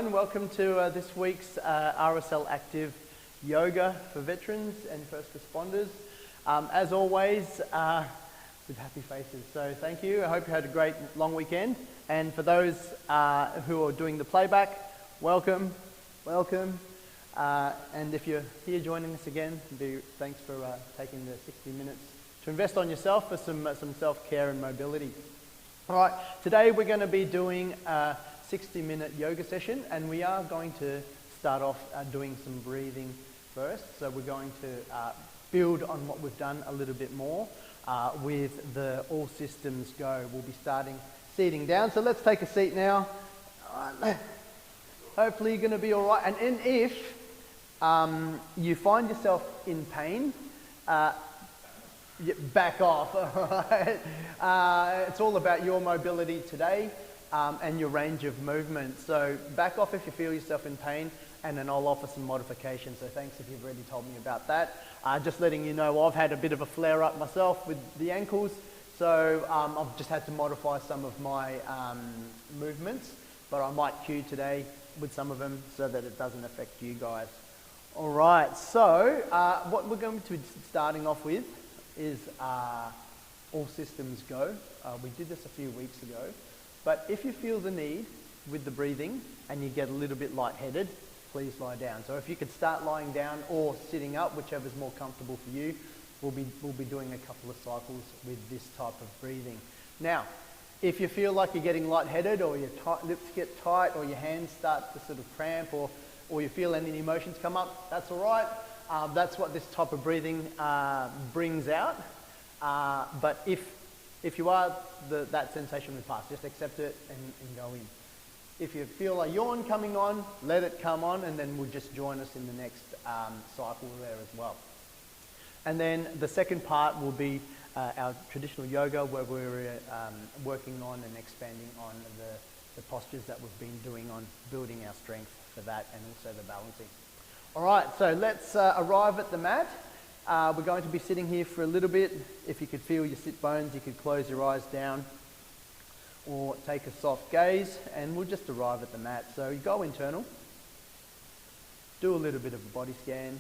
everyone. Welcome to this week's RSL Active Yoga for veterans and first responders. As always, with happy faces. So thank you. I hope you had a great long weekend. And for those who are doing the playback, welcome, welcome. And if you're here joining us again, thanks for taking the 60 minutes to invest on yourself for some self-care and mobility. All right, today we're going to be doing a 60-minute yoga session, and we are going to start off doing some breathing first. So we're going to build on what we've done a little bit more with the all systems go. We'll be starting seating down. So let's take a seat now. Hopefully you're going to be all right. And if you find yourself in pain, back off, all right? It's all about your mobility today and your range of movement. So back off if you feel yourself in pain, and then I'll offer some modifications. So thanks if you've already told me about that. Just letting you know, I've had a bit of a flare-up myself with the ankles, so I've just had to modify some of my movements, but I might cue today with some of them so that it doesn't affect you guys. All right, so what we're going to be starting off with is all systems go. We did this a few weeks ago, but if you feel the need with the breathing and you get a little bit lightheaded, please lie down. So if you could start lying down or sitting up, whichever is more comfortable for you, we'll be doing a couple of cycles with this type of breathing. Now, if you feel like you're getting lightheaded, or your lips get tight, or your hands start to sort of cramp, or you feel any emotions come up, that's all right. That's what this type of breathing brings out. But if you are, that sensation will pass. Just accept it and go in. If you feel a yawn coming on, let it come on, and then we'll just join us in the next cycle there as well. And then the second part will be our traditional yoga, where we're working on and expanding on the postures that we've been doing on building our strength for that, and also the balancing. All right, so let's arrive at the mat. We're going to be sitting here for a little bit. If you could feel your sit bones, you could close your eyes down or take a soft gaze, and we'll just arrive at the mat. So you go internal, do a little bit of a body scan.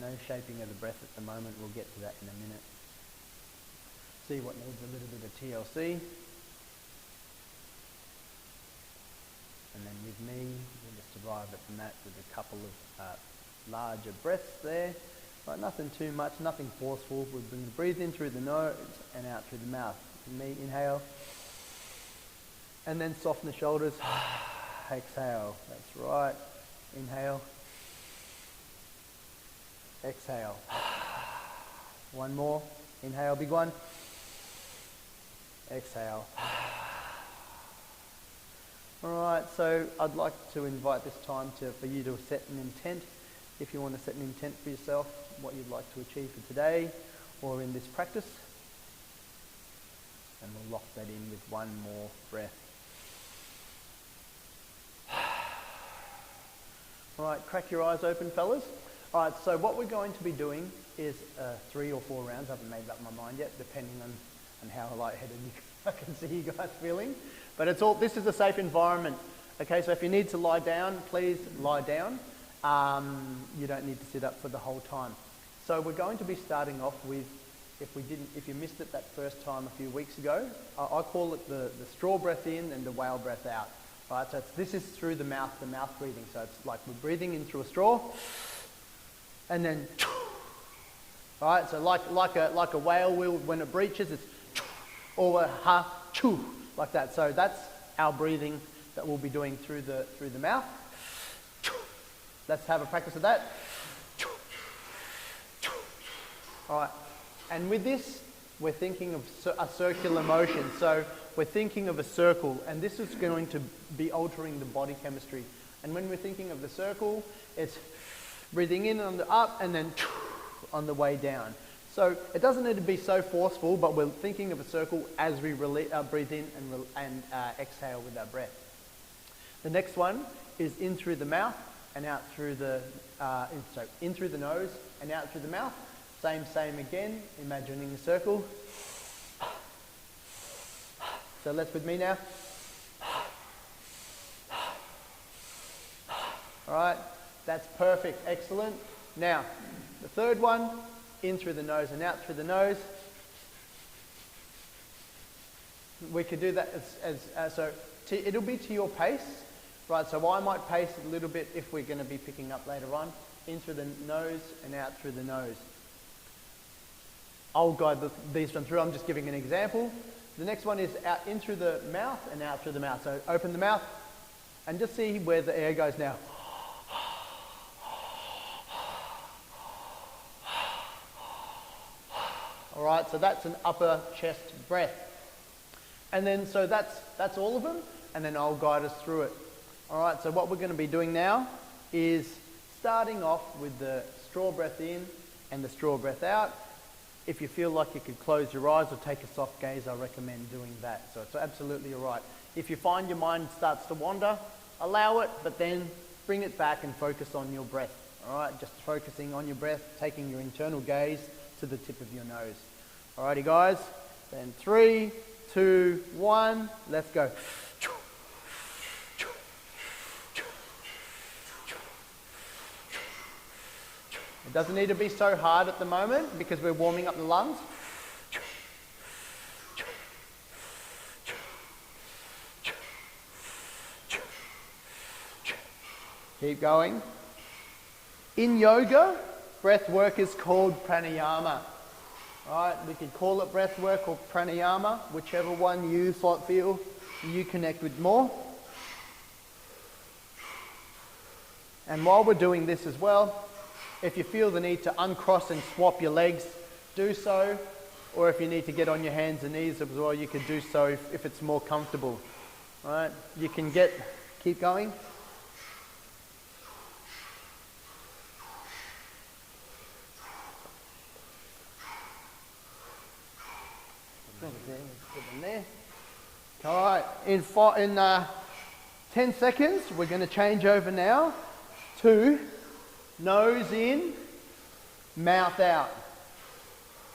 No shaping of the breath at the moment. We'll get to that in a minute. See what needs a little bit of TLC. And then with me, we'll just arrive at the mat with a couple of larger breaths there. Right, nothing too much, nothing forceful. We'll bring the breathe in through the nose and out through the mouth. With me, inhale. And then soften the shoulders. Exhale. That's right. Inhale. Exhale. One more. Inhale, big one. Exhale. All right, so I'd like to invite this time for you to set an intent. If you want to set an intent for yourself, what you'd like to achieve for today or in this practice. And we'll lock that in with one more breath. All right, crack your eyes open, fellas. All right, so what we're going to be doing is 3 or 4 rounds. I haven't made up my mind yet, depending on how lightheaded I can see you guys feeling. But this is a safe environment. Okay, so if you need to lie down, please lie down. You don't need to sit up for the whole time. So we're going to be starting off with, if you missed it that first time a few weeks ago, I call it the straw breath in and the whale breath out. Right, so this is through the mouth breathing. So it's like we're breathing in through a straw, and then, right, so like a whale will, when it breaches, it's or a ha choo, like that. So that's our breathing that we'll be doing through the mouth. Let's have a practice of that. All right, and with this, we're thinking of a circular motion. So we're thinking of a circle, and this is going to be altering the body chemistry. And when we're thinking of the circle, it's breathing in on the up and then on the way down. So it doesn't need to be so forceful, but we're thinking of a circle as we breathe in and exhale with our breath. The next one is in through the mouth and out through the, in through the nose and out through the mouth. Same again, imagining a circle. So let's with me now. All right, that's perfect, excellent. Now, the third one, in through the nose and out through the nose. We could do that it'll be to your pace, right? So I might pace it a little bit if we're going to be picking up later on. In through the nose and out through the nose. I'll guide these one through. I'm just giving an example. The next one is out in through the mouth and out through the mouth. So open the mouth and just see where the air goes now. All right, so that's an upper chest breath. And then, so that's all of them, and then I'll guide us through it. All right, so what we're going to be doing now is starting off with the straw breath in and the straw breath out. If you feel like you could close your eyes or take a soft gaze, I recommend doing that. So it's absolutely all right. If you find your mind starts to wander, allow it, but then bring it back and focus on your breath. All right, just focusing on your breath, taking your internal gaze to the tip of your nose. Alrighty guys, then 3, 2, 1, let's go. It doesn't need to be so hard at the moment because we're warming up the lungs. Keep going. In yoga, breath work is called pranayama. Right, we could call it breath work or pranayama, whichever one you feel you connect with more. And while we're doing this as well, if you feel the need to uncross and swap your legs, do so. Or if you need to get on your hands and knees as well, you could do so if it's more comfortable. Right, you can keep going. There. All right, in 10 seconds, we're going to change over now to nose in, mouth out.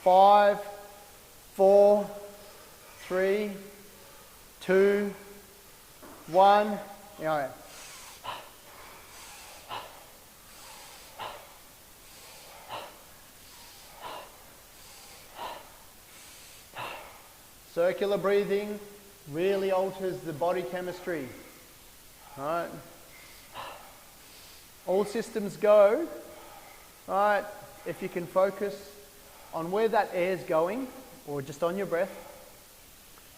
5, 4, 3, 2, 1. All right. Circular breathing really alters the body chemistry. Right? All systems go. Right? If you can focus on where that air is going, or just on your breath,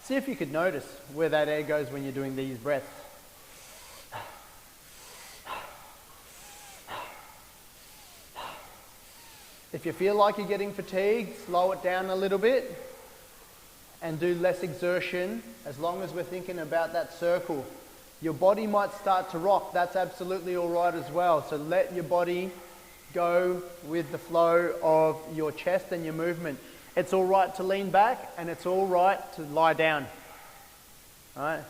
see if you could notice where that air goes when you're doing these breaths. If you feel like you're getting fatigued, slow it down a little bit. And do less exertion, as long as we're thinking about that circle. Your body might start to rock, that's absolutely all right as well. So let your body go with the flow of your chest and your movement. It's all right to lean back and it's all right to lie down. All right?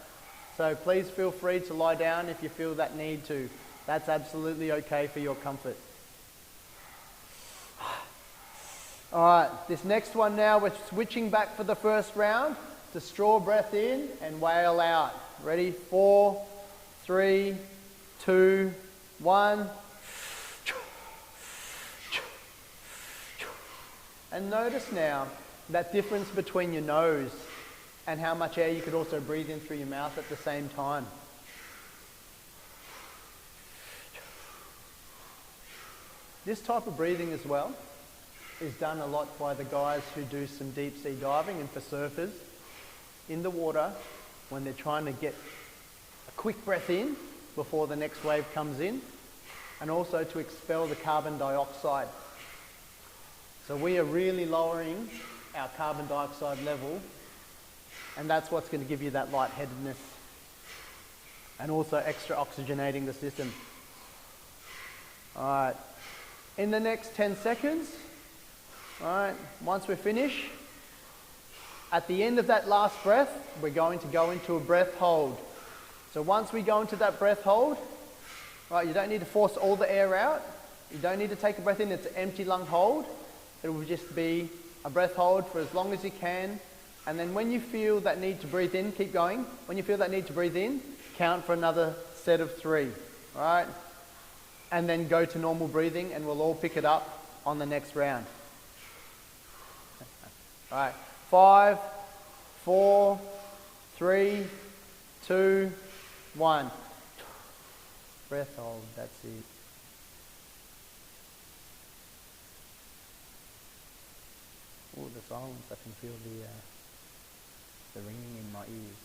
So please feel free to lie down if you feel that need to. That's absolutely okay for your comfort. All right, this next one now, we're switching back for the first round to straw breath in and whale out. Ready? 4, 3, 2, 1. And notice now that difference between your nose and how much air you could also breathe in through your mouth at the same time. This type of breathing as well is done a lot by the guys who do some deep sea diving, and for surfers in the water when they're trying to get a quick breath in before the next wave comes in, and also to expel the carbon dioxide. So we are really lowering our carbon dioxide level, and that's what's going to give you that lightheadedness and also extra oxygenating the system. All right, in the next 10 seconds, Alright, once we finish, at the end of that last breath, we're going to go into a breath hold. So once we go into that breath hold, right, you don't need to force all the air out. You don't need to take a breath in, it's an empty lung hold. It will just be a breath hold for as long as you can, And then when you feel that need to breathe in, keep going. When you feel that need to breathe in, count for another set of 3, all right? And then go to normal breathing, and we'll all pick it up on the next round. All right, 5, 4, 3, 2, 1. Breath hold, that's it. Oh, the silence, I can feel the ringing in my ears.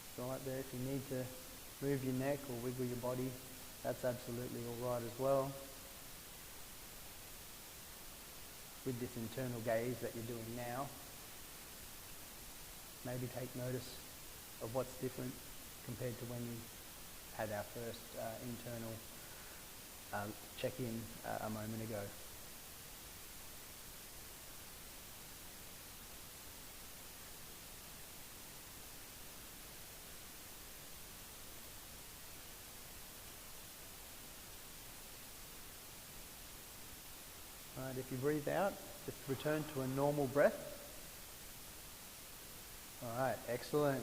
It's right there. If you need to move your neck or wiggle your body, that's absolutely all right as well. With this internal gaze that you're doing now, maybe take notice of what's different compared to when you had our first internal check-in a moment ago. Right, if you breathe out, just return to a normal breath. All right, excellent.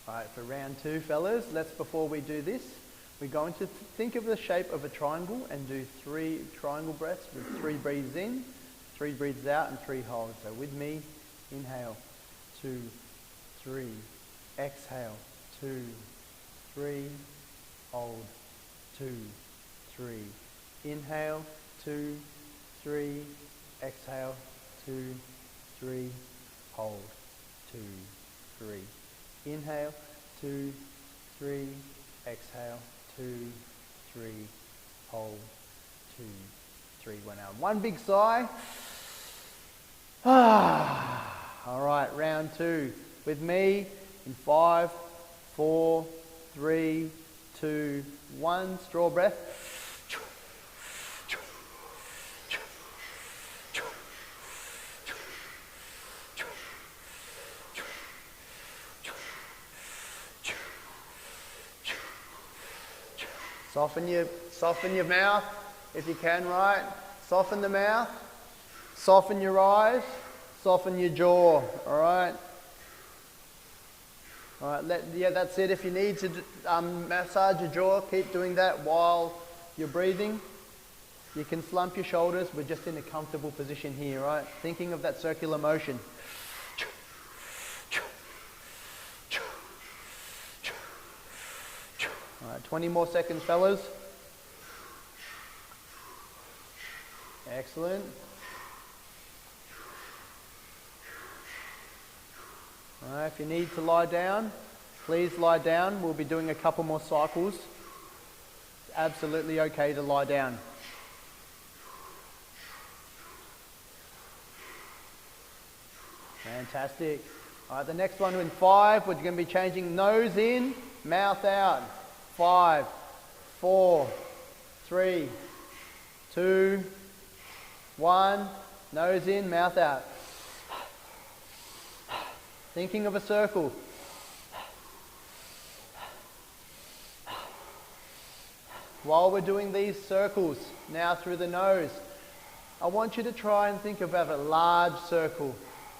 All right, for round 2, fellas, before we do this, we're going to think of the shape of a triangle and do 3 triangle breaths with 3 breathes in, 3 breathes out, and 3 holds. So with me, inhale, 2, 3, exhale, 2, 3, hold, 2, 3, inhale, 2, 3, exhale, 2, 3, hold, 2, 3, inhale, 2, 3, exhale, 2, 3, hold, 2, 3, 1 out. One big sigh. All right, round 2. With me in 5, 4, 3, 2, 1. Straw breath. Soften your mouth if you can, right? Soften the mouth, soften your eyes, soften your jaw, all right? All right, that's it. If you need to massage your jaw, keep doing that while you're breathing. You can slump your shoulders. We're just in a comfortable position here, right? Thinking of that circular motion. All right, 20 more seconds, fellas. Excellent. All right, if you need to lie down, please lie down. We'll be doing a couple more cycles. It's absolutely okay to lie down. Fantastic. All right, the next one in 5, we're going to be changing nose in, mouth out. 5, 4, 3, 2, 1. Nose in, mouth out. Thinking of a circle. While we're doing these circles now through the nose, I want you to try and think about a large circle,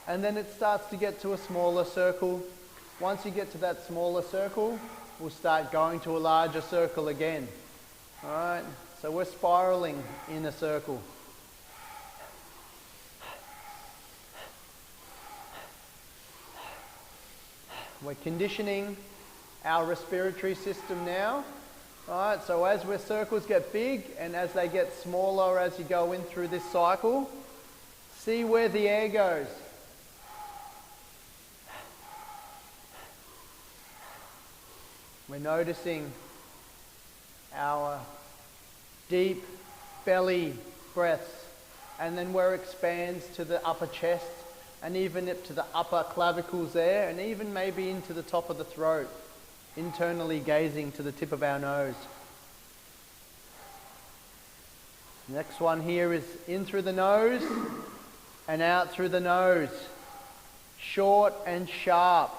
and then it starts to get to a smaller circle. Once you get to that smaller circle, we'll start going to a larger circle again. All right, so we're spiraling in a circle. We're conditioning our respiratory system now. All right, so as our circles get big and as they get smaller as you go in through this cycle, see where the air goes. We're noticing our deep belly breaths, and then where it expands to the upper chest and even up to the upper clavicles there, and even maybe into the top of the throat, internally gazing to the tip of our nose. Next one here is in through the nose and out through the nose. Short and sharp.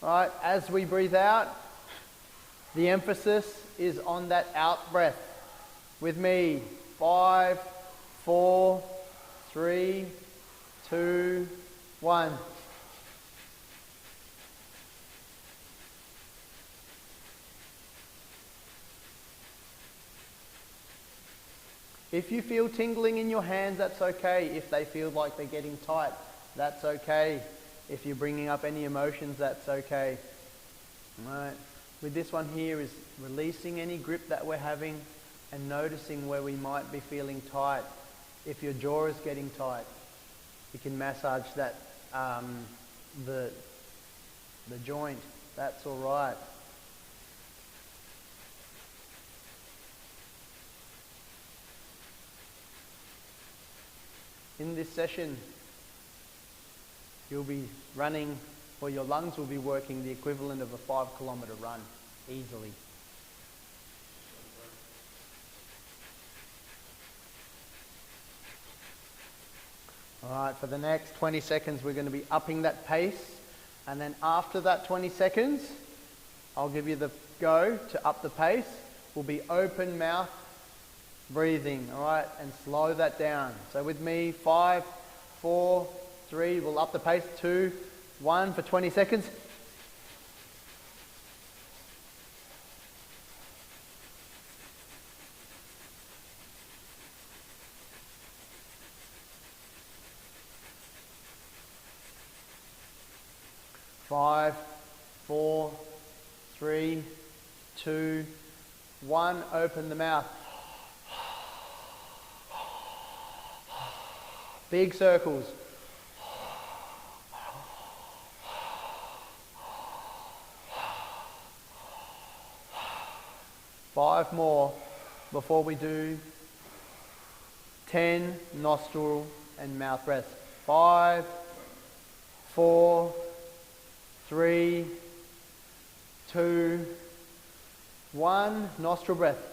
Right? As we breathe out, the emphasis is on that out breath. With me, 5, 4, 3, 2, 1. If you feel tingling in your hands, that's okay. If they feel like they're getting tight, that's okay. If you're bringing up any emotions, that's okay. Alright. With this one here is releasing any grip that we're having and noticing where we might be feeling tight. If your jaw is getting tight, you can massage that, the joint. That's alright. In this session, you'll be running, or your lungs will be working the equivalent of a 5-kilometer run, easily. Alright, for the next 20 seconds we're going to be upping that pace, and then after that 20 seconds, I'll give you the go to up the pace. Will be open mouth breathing, alright, and slow that down. So with me, 5, 4, 3, we'll up the pace, 2, 1 for 20 seconds. Five, 4, 3, 2, 1, open the mouth. Big circles. 5 more before we do 10 nostril and mouth breaths. 5, 4, 3, 2, 1, nostril breath.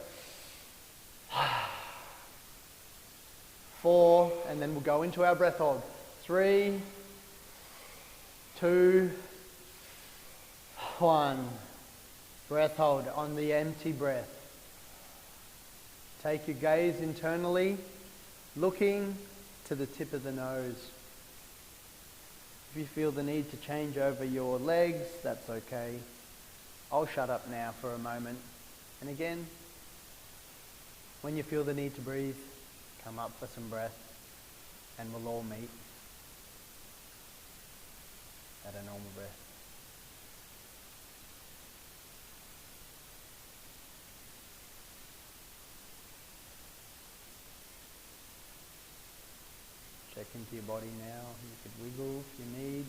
4, and then we'll go into our breath hold. 3, 2, 1. Breath hold on the empty breath. Take your gaze internally, looking to the tip of the nose. If you feel the need to change over your legs, that's okay. I'll shut up now for a moment. And again, when you feel the need to breathe, come up for some breath, and we'll all meet at a normal breath. Check into your body now. You could wiggle if you need.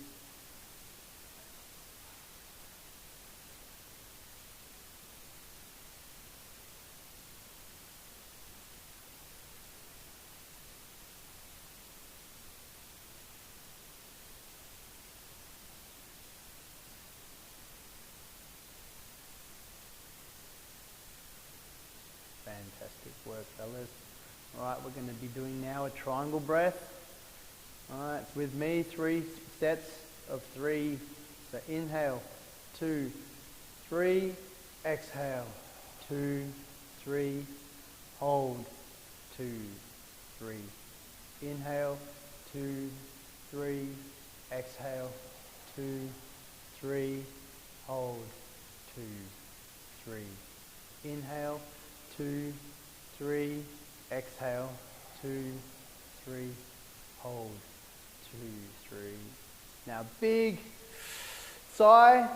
Fantastic work, fellas. Alright, we're going to be doing now a triangle breath. Alright, it's with me, 3 sets of 3. So inhale, 2, 3, exhale, 2, 3, hold, 2, 3. Inhale, 2, 3, exhale, 2, 3, hold, 2, 3. Inhale, 2, 3, exhale, 2, 3, hold, 2, 3. Now big sigh.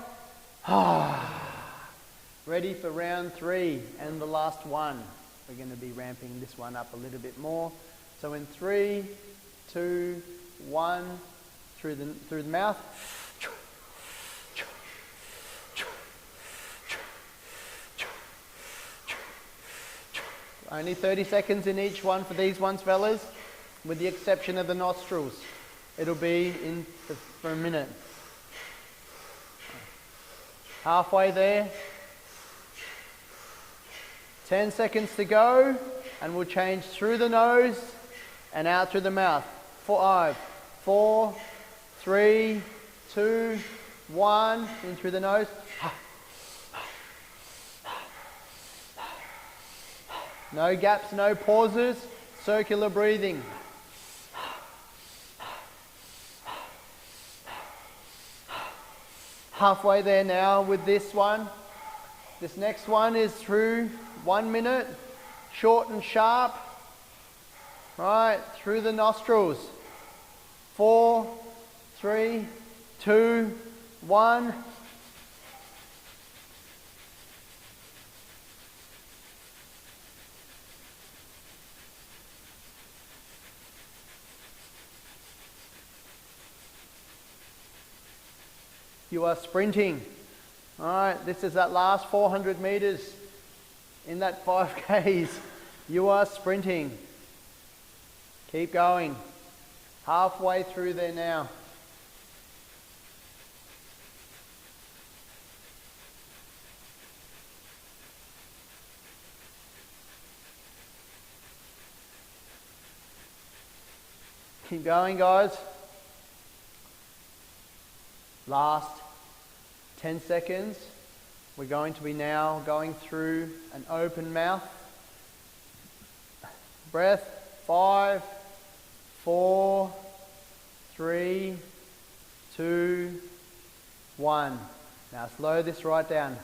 Ready for round 3 and the last one. We're going to be ramping this one up a little bit more. So in 3, 2, 1, through the mouth. Only 30 seconds in each one for these ones, fellas, with the exception of the nostrils. It'll be in for a minute. Halfway there. 10 seconds to go, and we'll change through the nose and out through the mouth. 5, 4, 3, 2, 1. In through the nose. No gaps, no pauses. Circular breathing. halfway there now with this one. This next one is through 1 minute, short and sharp. Right, through the nostrils. 4, 3, 2, 1. You are sprinting. All right, this is that last 400 meters in that 5Ks. You are sprinting. Keep going. Halfway through there now. Keep going, guys. Last 10 seconds. We're going to be now going through an open mouth. Breath. 5, 4, 3, 2, 1. Now slow this right down.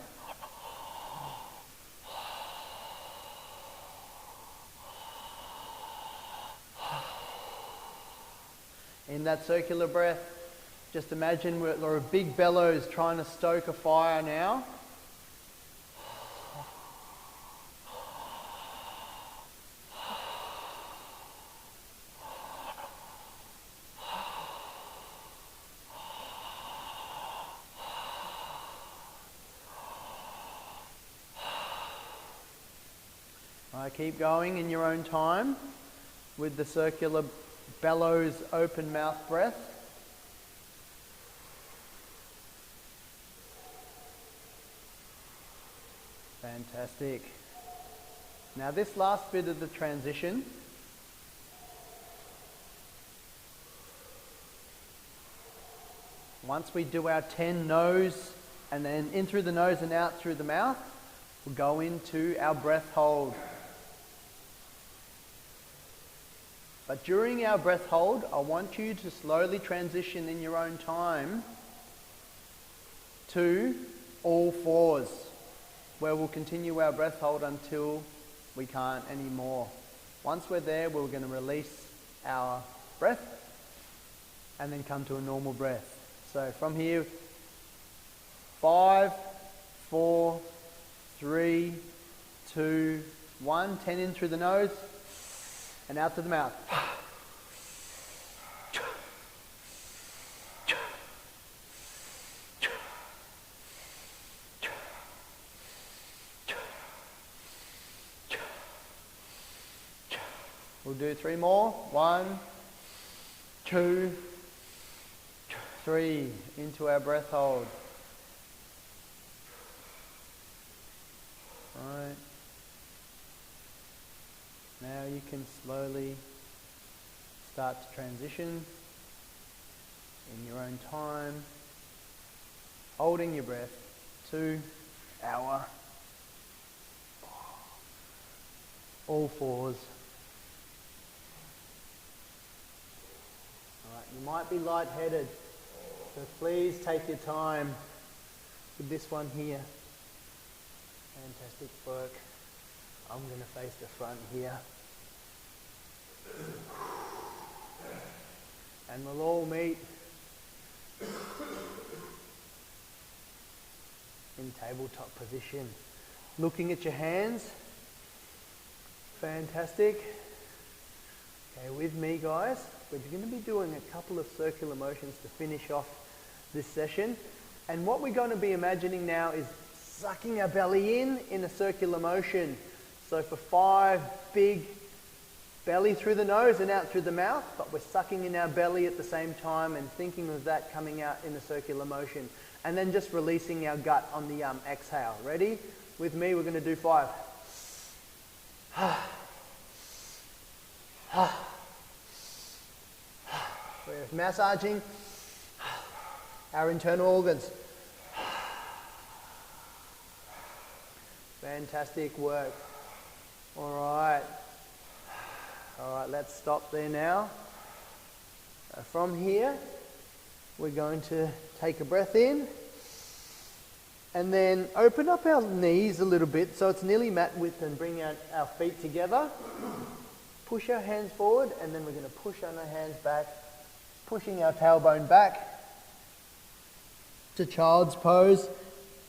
In that circular breath, just imagine we're a big bellows trying to stoke a fire now. Keep going in your own time with the circular bellows open mouth breath. Fantastic. Now this last bit of the transition, once we do our 10 nose and then in through the nose and out through the mouth, we'll go into our breath hold. But during our breath hold, I want you to slowly transition in your own time to all fours, where we'll continue our breath hold until we can't anymore. Once we're there, we're going to release our breath and then come to a normal breath. So from here, 5, 4, 3, 2, 1. 10 in through the nose and out to the mouth. We'll do 3 more. 1, 2, 3. Into our breath hold. Right. Now you can slowly start to transition in your own time, holding your breath to our all fours. Alright, you might be lightheaded, so please take your time with this one here. Fantastic work. I'm going to face the front here. And we'll all meet in tabletop position. Looking at your hands. Fantastic. Okay, with me guys, we're going to be doing a couple of circular motions to finish off this session. And what we're going to be imagining now is sucking our belly in a circular motion. So for 5, big belly through the nose and out through the mouth, but we're sucking in our belly at the same time and thinking of that coming out in a circular motion. And then just releasing our gut on the exhale. Ready? With me, we're going to do 5. We're massaging our internal organs. Fantastic work. All right, let's stop there now. From here, we're going to take a breath in And then open up our knees a little bit so it's nearly mat width, and bring our feet together. Push our hands forward, and then we're going to push on our hands back, pushing our tailbone back to child's pose.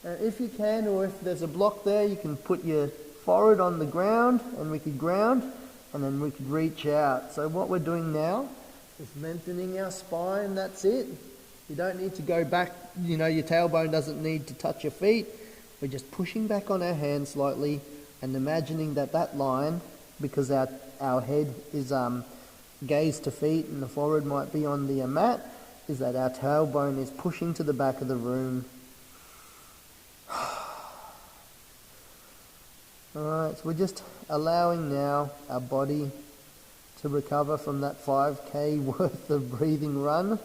And if you can, or if there's a block there, you can put your forehead on the ground, and we could ground, and then we could reach out. So what we're doing now is lengthening our spine. That's it. You don't need to go back, your tailbone doesn't need to touch your feet. We're just pushing back on our hands slightly and imagining that line, because our head is gaze to feet and the forehead might be on the mat, is that our tailbone is pushing to the back of the room. Alright, so we're just allowing now our body to recover from that 5k worth of breathing run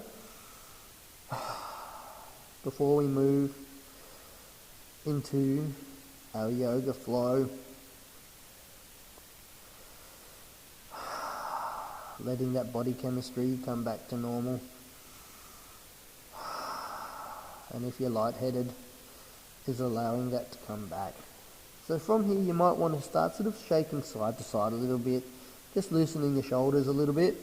before we move into our yoga flow. Letting that body chemistry come back to normal. And if you're lightheaded, is allowing that to come back. So from here you might want to start sort of shaking side to side a little bit, just loosening the shoulders a little bit,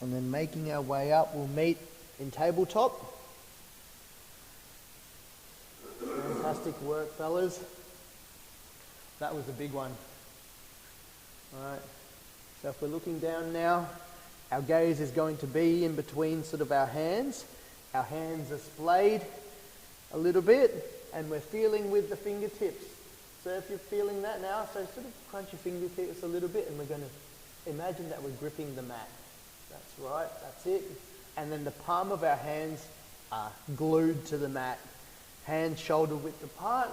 and then making our way up. We'll meet in tabletop. Fantastic work, fellas. That was a big one. Alright, so if we're looking down now, our gaze is going to be in between sort of our hands. Our hands are splayed a little bit, and we're feeling with the fingertips. So if you're feeling that now, so sort of crunch your fingertips a little bit, and we're going to imagine that we're gripping the mat. That's right, that's it. And then the palm of our hands are glued to the mat. Hands shoulder width apart,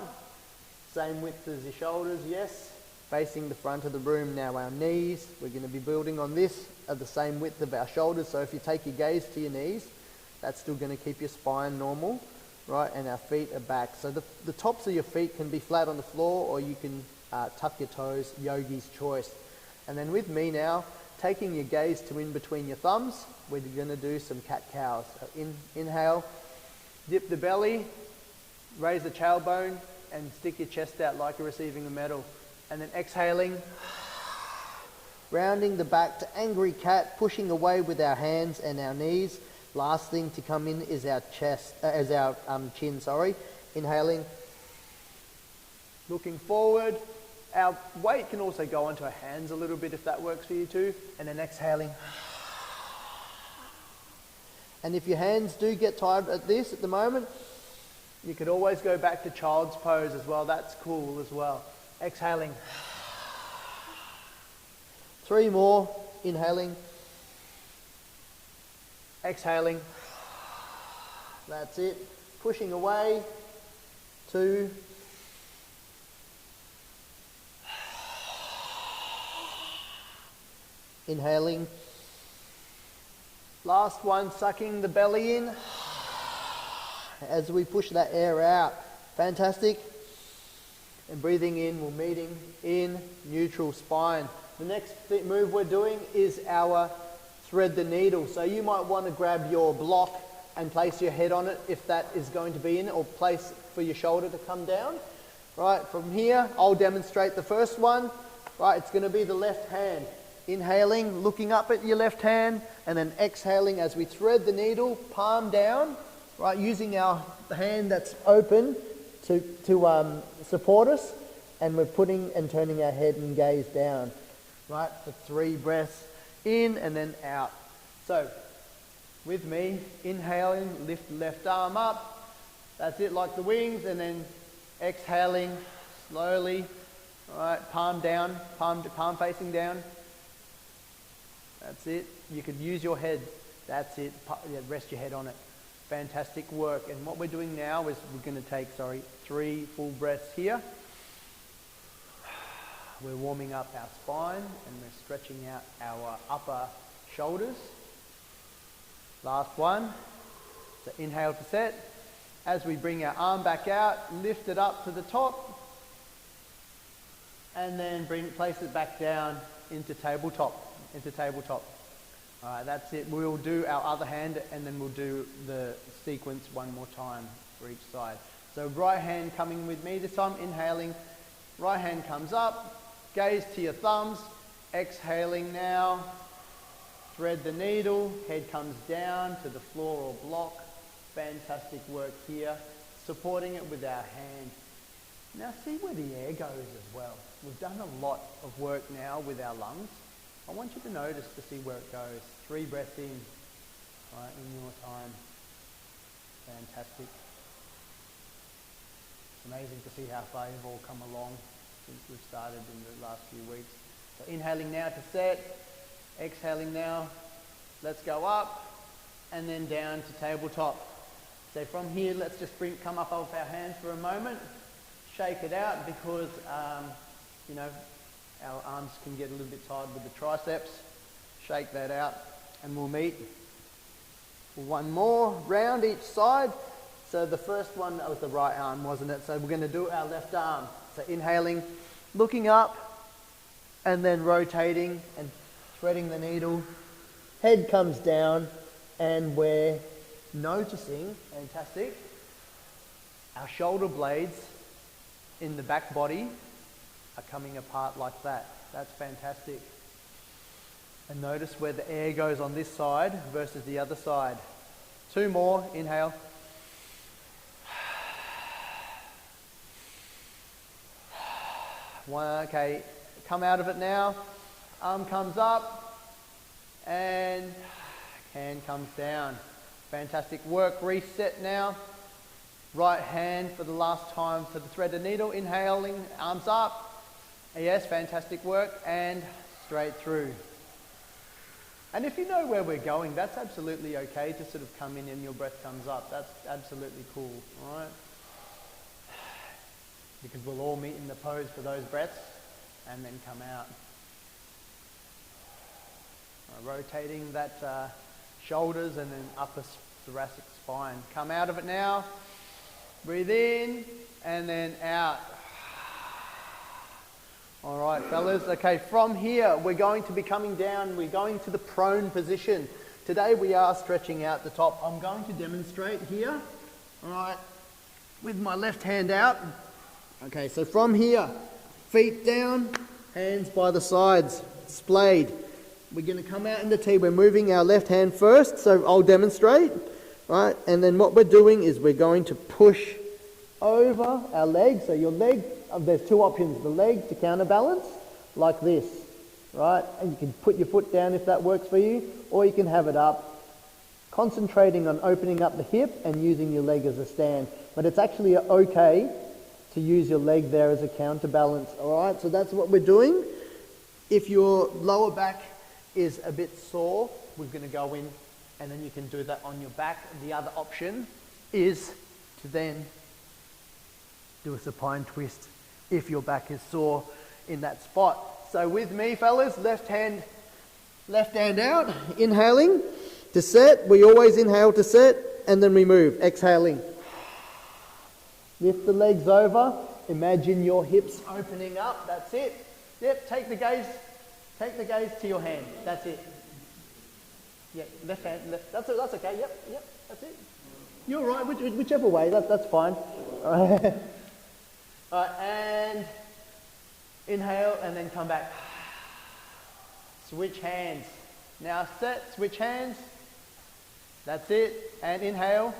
same width as your shoulders, yes. Facing the front of the room. Now our knees, we're going to be building on this, are the same width of our shoulders. So if you take your gaze to your knees, that's still going to keep your spine normal, right? And our feet are back. So the tops of your feet can be flat on the floor, or you can tuck your toes, yogi's choice. And then with me now, taking your gaze to in between your thumbs, we're going to do some cat-cows. So inhale, dip the belly, raise the tailbone, and stick your chest out like you're receiving a medal. And then exhaling, rounding the back to angry cat, pushing away with our hands and our knees. Last thing to come in is our chin. Inhaling, looking forward. Our weight can also go onto our hands a little bit if that works for you too. And then exhaling. And if your hands do get tired at the moment, you could always go back to child's pose as well. That's cool as well. Exhaling. 3 more. Inhaling. Exhaling. That's it. Pushing away. 2. Inhaling. Last one, sucking the belly in as we push that air out. Fantastic. And breathing in, we're meeting in neutral spine. The next move we're doing is our thread the needle. So you might want to grab your block and place your head on it if that is going to be in it, or place for your shoulder to come down. Right, from here, I'll demonstrate the first one. Right, it's going to be the left hand. Inhaling, looking up at your left hand, and then exhaling as we thread the needle, palm down, right, using our hand that's open to support us, and we're putting and turning our head and gaze down, right, for 3 breaths in and then out. So, with me, inhaling, lift the left arm up, that's it, like the wings, and then exhaling slowly, right, palm down, palm facing down. That's it. You could use your head. That's it. Rest your head on it. Fantastic work. And what we're doing now is we're going to take, 3 full breaths here. We're warming up our spine and we're stretching out our upper shoulders. Last one. So inhale to set. As we bring our arm back out, lift it up to the top. And then place it back down into tabletop. Alright, that's it. We'll do our other hand and then we'll do the sequence one more time for each side. So right hand coming with me this time, inhaling, right hand comes up, gaze to your thumbs, exhaling now, thread the needle, head comes down to the floor or block. Fantastic work here, supporting it with our hand. Now see where the air goes as well. We've done a lot of work now with our lungs. I want you to notice to see where it goes. 3 breaths in, right, in your time. Fantastic. It's amazing to see how far you've all come along since we've started in the last few weeks. So inhaling now to set, exhaling now, let's go up, and then down to tabletop. So from here, let's just come up off our hands for a moment, shake it out because, our arms can get a little bit tired with the triceps. Shake that out, and we'll meet. One more round each side. So the first one, that was the right arm, wasn't it? So we're going to do our left arm. So inhaling, looking up, and then rotating and threading the needle. Head comes down, and we're noticing, fantastic, our shoulder blades in the back body are coming apart like that. That's fantastic. And notice where the air goes on this side versus the other side. 2 more, inhale. One, okay, come out of it now. Arm comes up and hand comes down. Fantastic work. Reset now. Right hand for the last time for the threaded needle. Inhaling, arms up. Yes, fantastic work. And straight through. And if you know where we're going, that's absolutely okay to sort of come in and your breath comes up. That's absolutely cool, all right? Because we'll all meet in the pose for those breaths and then come out. Rotating that shoulders and then upper thoracic spine. Come out of it now. Breathe in and then out. All right, fellas. Okay, from here, we're going to be coming down. We're going to the prone position. Today, we are stretching out the top. I'm going to demonstrate here, all right, with my left hand out. Okay, so from here, feet down, hands by the sides, splayed. We're going to come out into T. We're moving our left hand first, so I'll demonstrate, right? And then what we're doing is we're going to push over our leg. So your leg, there's 2 options. The leg to counterbalance, like this, right? And you can put your foot down if that works for you, or you can have it up, concentrating on opening up the hip and using your leg as a stand. But it's actually okay to use your leg there as a counterbalance, all right? So that's what we're doing. If your lower back is a bit sore, we're going to go in and then you can do that on your back. The other option is to then do a supine twist if your back is sore in that spot. So with me, fellas, left hand out, inhaling to set. We always inhale to set and then we move, exhaling. Lift the legs over. Imagine your hips opening up. That's it. Yep, take the gaze to your hand. That's it. Yep, left hand, left. That's okay. Yep, that's it. You're right, whichever way, that's fine. All right, and inhale and then come back. Switch hands. Now set, switch hands. That's it. And inhale.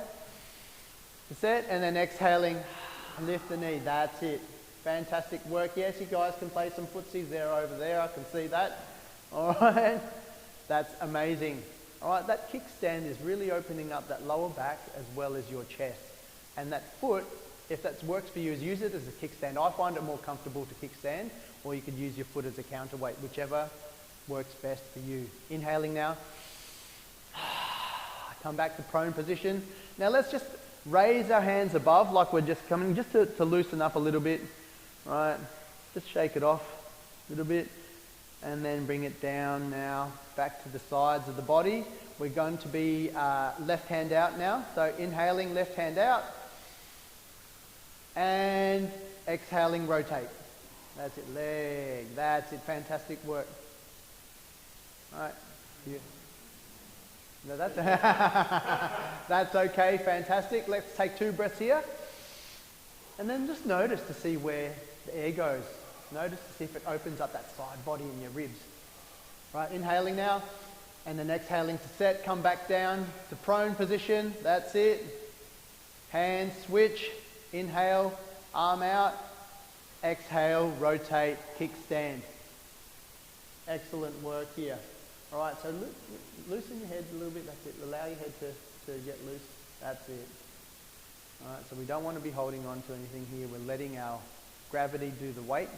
Set, and then exhaling, lift the knee. That's it. Fantastic work. Yes, you guys can play some footsies there over there. I can see that. All right. That's amazing. All right, that kickstand is really opening up that lower back as well as your chest. And that foot, if that works for you, is use it as a kickstand. I find it more comfortable to kickstand, or you could use your foot as a counterweight, whichever works best for you. Inhaling now. Come back to prone position. Now let's just raise our hands above like we're just coming, just to loosen up a little bit, right? Just shake it off a little bit and then bring it down now, back to the sides of the body. We're going to be left hand out now. So inhaling, left hand out and exhaling, rotate. That's it, leg, that's it, fantastic work. All right, yeah. No, that's okay, fantastic. Let's take 2 breaths here. And then just notice to see where the air goes. Notice to see if it opens up that side body in your ribs. Right, inhaling now, and then exhaling to set. Come back down to prone position. That's it. Hands switch. Inhale, arm out. Exhale, rotate, kickstand. Excellent work here. All right, so loosen your head a little bit. That's it. Allow your head to get loose. That's it. All right, so we don't want to be holding on to anything here. We're letting our gravity do the weight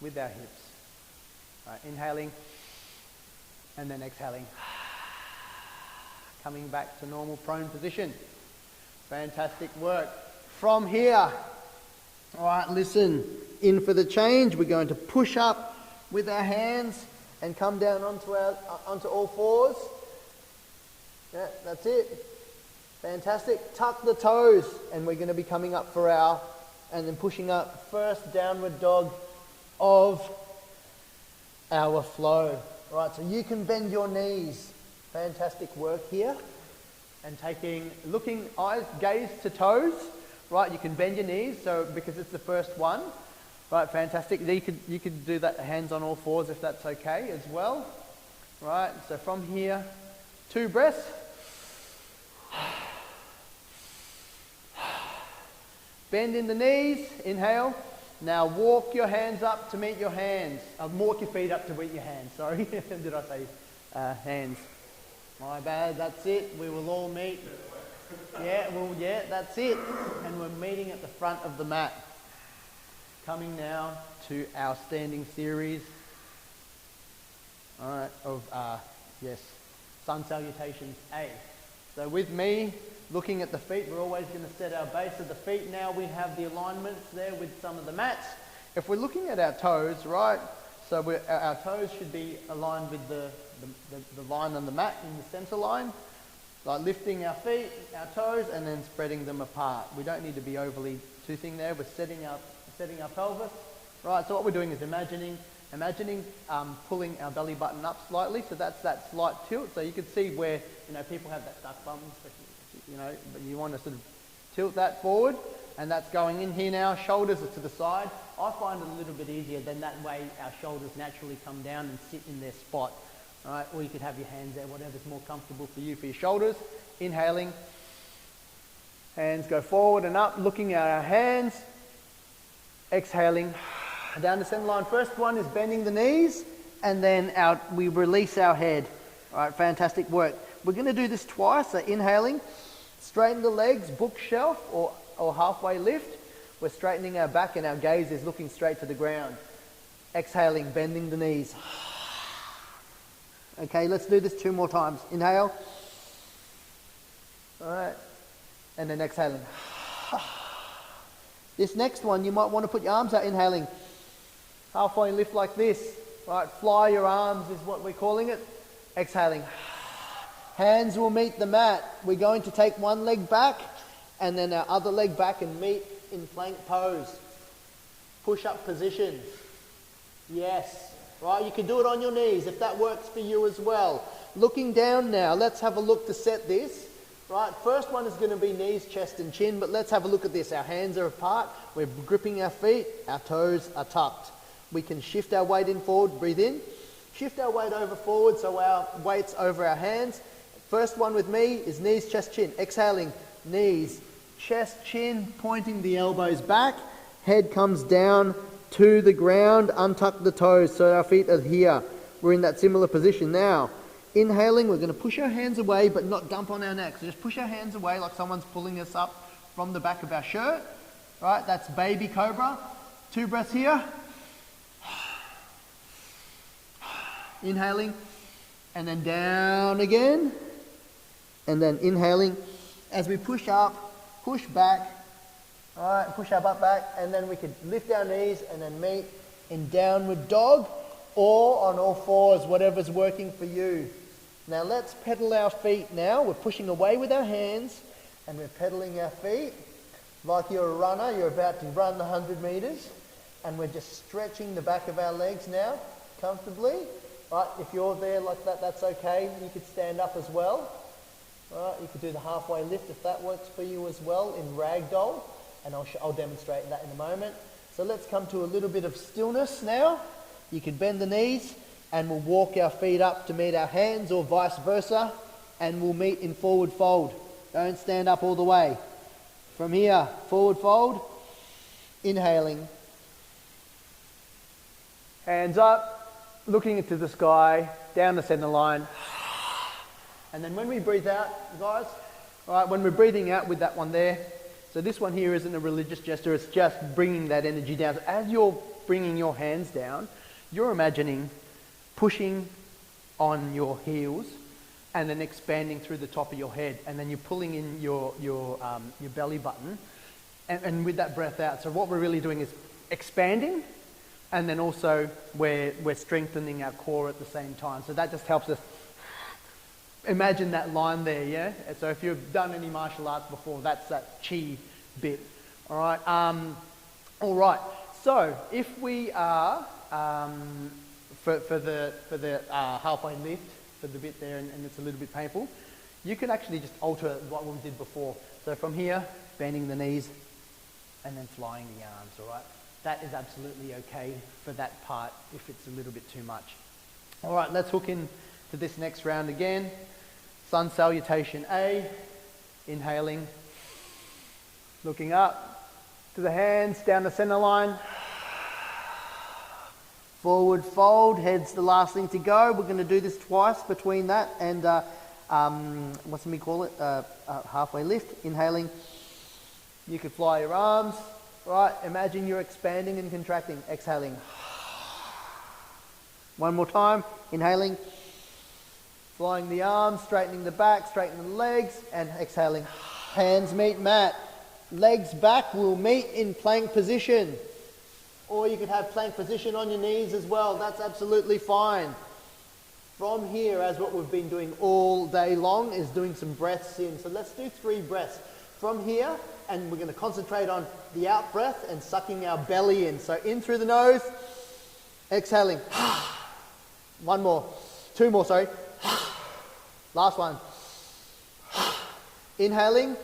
with our hips. All right, inhaling and then exhaling. Coming back to normal prone position. Fantastic work. From here, all right, listen, in for the change. We're going to push up with our hands and come down onto all fours. Yeah, that's it. Fantastic. Tuck the toes, and we're going to be coming up for and then pushing up first downward dog of our flow. Right, so you can bend your knees. Fantastic work here. And looking eyes, gaze to toes. Right, you can bend your knees, so because it's the first one. Right, fantastic. You could do that hands on all fours if that's okay as well. Right, so from here, 2 breaths. Bend in the knees, inhale. Now walk your hands up to meet your hands. Walk your feet up to meet your hands, sorry. Did I say hands? My bad, that's it. We will all meet. Yeah, that's it. And we're meeting at the front of the mat. Coming now to our standing series. All right, of, sun salutations A. So with me, looking at the feet, we're always going to set our base of the feet. Now we have the alignments there with some of the mats. If we're looking at our toes, right, so our toes should be aligned with the line on the mat in the center line. Like lifting our feet, our toes, and then spreading them apart. We don't need to be overly toothing there. We're setting our pelvis. Right, so what we're doing is imagining pulling our belly button up slightly. So that's that slight tilt. So you can see where, people have that duck bums, but you want to sort of tilt that forward. And that's going in here now. Shoulders are to the side. I find it a little bit easier, then that way our shoulders naturally come down and sit in their spot. All right, or you could have your hands there, whatever's more comfortable for you for your shoulders. Inhaling. Hands go forward and up, looking at our hands. Exhaling. Down the center line. First one is bending the knees, and then we release our head. All right, fantastic work. We're going to do this twice. So inhaling, straighten the legs, bookshelf or halfway lift. We're straightening our back and our gaze is looking straight to the ground. Exhaling, bending the knees. Okay, let's do this 2 more times. Inhale. All right. And then exhaling. This next one, you might want to put your arms out, inhaling. Halfway lift like this. Right, fly your arms is what we're calling it. Exhaling. Hands will meet the mat. We're going to take one leg back and then our other leg back and meet in plank pose. Push-up position. Yes. Right, you can do it on your knees if that works for you as well. Looking down now, let's have a look to set this. Right, first one is going to be knees, chest and chin, but let's have a look at this. Our hands are apart, we're gripping our feet, our toes are tucked. We can shift our weight in forward, breathe in. Shift our weight over forward so our weight's over our hands. First one with me is knees, chest, chin. Exhaling, knees, chest, chin, pointing the elbows back. Head comes down to the ground, untuck the toes so our feet are here. We're in that similar position now. Inhaling, we're going to push our hands away but not dump on our neck. So just push our hands away like someone's pulling us up from the back of our shirt. Right, that's baby cobra. 2 breaths here. Inhaling and then down again. And then inhaling as we push up, push back. All right, push our butt back, and then we could lift our knees and then meet in downward dog or on all fours, whatever's working for you. Now let's pedal our feet now. We're pushing away with our hands and we're pedaling our feet like you're a runner. You're about to run the 100 meters and we're just stretching the back of our legs now comfortably. Right, if you're there like that, that's okay. You could stand up as well. Right, you could do the halfway lift if that works for you as well in ragdoll. and I'll demonstrate that in a moment. So let's come to a little bit of stillness now. You can bend the knees and we'll walk our feet up to meet our hands or vice versa, and we'll meet in forward fold. Don't stand up all the way. From here, forward fold, inhaling. Hands up, looking into the sky, down the center line. And then when we breathe out, guys, all right, when we're breathing out with that one there, so this one here isn't a religious gesture, it's just bringing that energy down. So as you're bringing your hands down, you're imagining pushing on your heels and then expanding through the top of your head, and then you're pulling in your belly button, and with that breath out. So what we're really doing is expanding, and then also we're strengthening our core at the same time. So that just helps us imagine that line there, yeah? So if you've done any martial arts before, that's that chi bit. All right. All right. So if we are for the halfway lift, for the bit there, and it's a little bit painful, you can actually just alter what we did before. So from here, bending the knees, and then flying the arms. All right. That is absolutely okay for that part if it's a little bit too much. All right. Let's hook in to this next round again. Sun salutation A, inhaling, looking up to the hands, down the center line. Forward fold, head's the last thing to go. We're going to do this twice between that and, what do we call it, halfway lift. Inhaling, you could fly your arms, right? Imagine you're expanding and contracting. Exhaling. One more time, inhaling. Flying the arms, straightening the back, straightening the legs, and exhaling. Hands meet mat. Legs back will meet in plank position. Or you could have plank position on your knees as well. That's absolutely fine. From here, as what we've been doing all day long, is doing some breaths in. So let's do 3 breaths. From here, and we're going to concentrate on the out breath and sucking our belly in. So in through the nose, exhaling. One more. 2 more, sorry. Last one. Inhaling,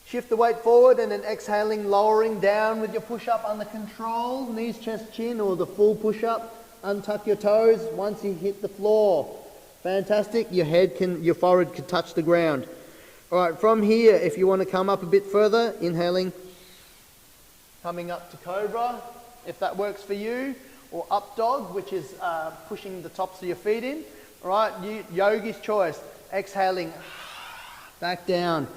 shift the weight forward, and then exhaling, lowering down with your push-up under control. Knees, chest, chin, or the full push-up. Untuck your toes once you hit the floor. Fantastic. Your forehead can touch the ground. All right, from here, if you want to come up a bit further, inhaling, coming up to cobra, if that works for you, or up dog, which is pushing the tops of your feet in. All right, yogi's choice. Exhaling, back down.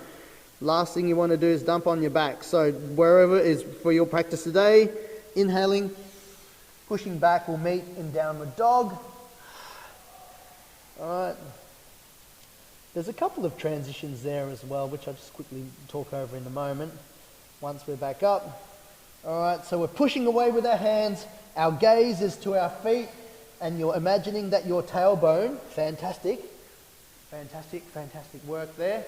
Last thing you want to do is dump on your back. So wherever is for your practice today, inhaling, pushing back will meet in downward dog. All right. There's a couple of transitions there as well, which I'll just quickly talk over in a moment once we're back up. All right, so we're pushing away with our hands. Our gaze is to our feet, and you're imagining that your tailbone, fantastic work there,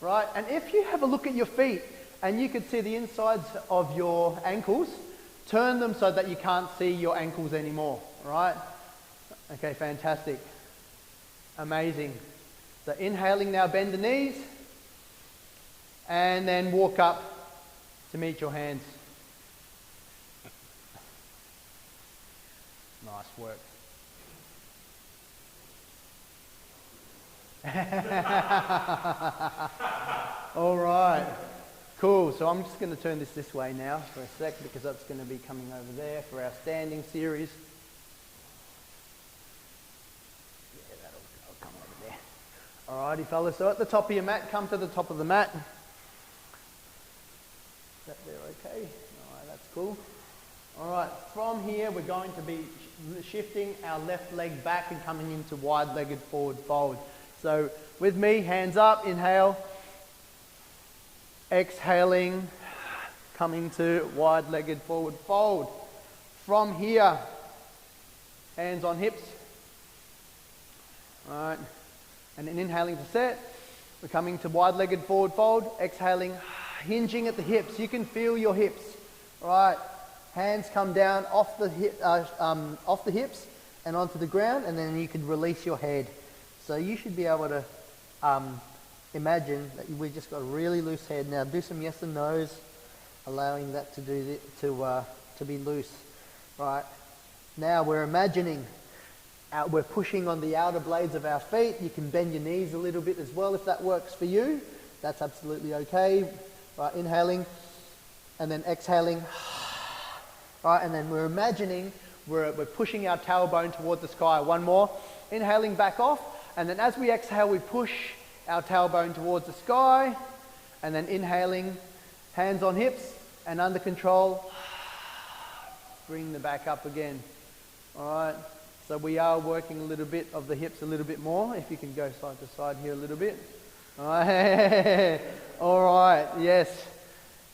right? And if you have a look at your feet and you can see the insides of your ankles, turn them so that you can't see your ankles anymore, right? Okay, fantastic. Amazing. So inhaling now, bend the knees, and then walk up to meet your hands. Nice work. All right, cool. So I'm just going to turn this way now for a sec, because that's going to be coming over there for our standing series. Yeah, that'll come over there. All righty, fellas. So at the top of your mat, come to the top of the mat. Is that there okay? All right, that's cool. All right, from here we're going to be shifting our left leg back and coming into wide-legged forward fold. So with me, hands up, inhale, exhaling, coming to wide-legged forward fold. From here, hands on hips. All right, and then inhaling to set. We're coming to wide-legged forward fold, exhaling, hinging at the hips. You can feel your hips. All right. Hands come down off the hips and onto the ground, and then you can release your head. So you should be able to imagine that we've just got a really loose head. Now do some yes and no's. allowing that to be loose. Right. Now we're imagining we're pushing on the outer blades of our feet. You can bend your knees a little bit as well if that works for you. That's absolutely okay. Right, inhaling and then exhaling. Right, and then we're imagining we're pushing our tailbone towards the sky. One more. Inhaling, back off. And then as we exhale, we push our tailbone towards the sky. And then inhaling, hands on hips and under control. Bring the back up again. All right. So we are working a little bit of the hips a little bit more. If you can go side to side here a little bit. All right. All right. Yes.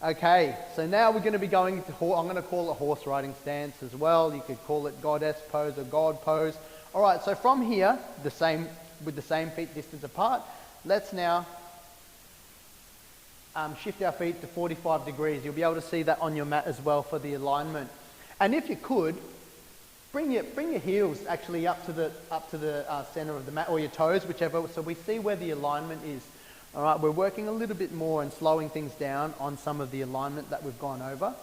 Okay. So now we're going to be going to, I'm going to call it horse riding stance as well. You could call it goddess pose or god pose. All right. So from here, with the same feet distance apart, let's now shift our feet to 45 degrees. You'll be able to see that on your mat as well for the alignment. And if you could, bring your heels actually up to the center of the mat, or your toes, whichever, so we see where the alignment is. All right, we're working a little bit more and slowing things down on some of the alignment that we've gone over.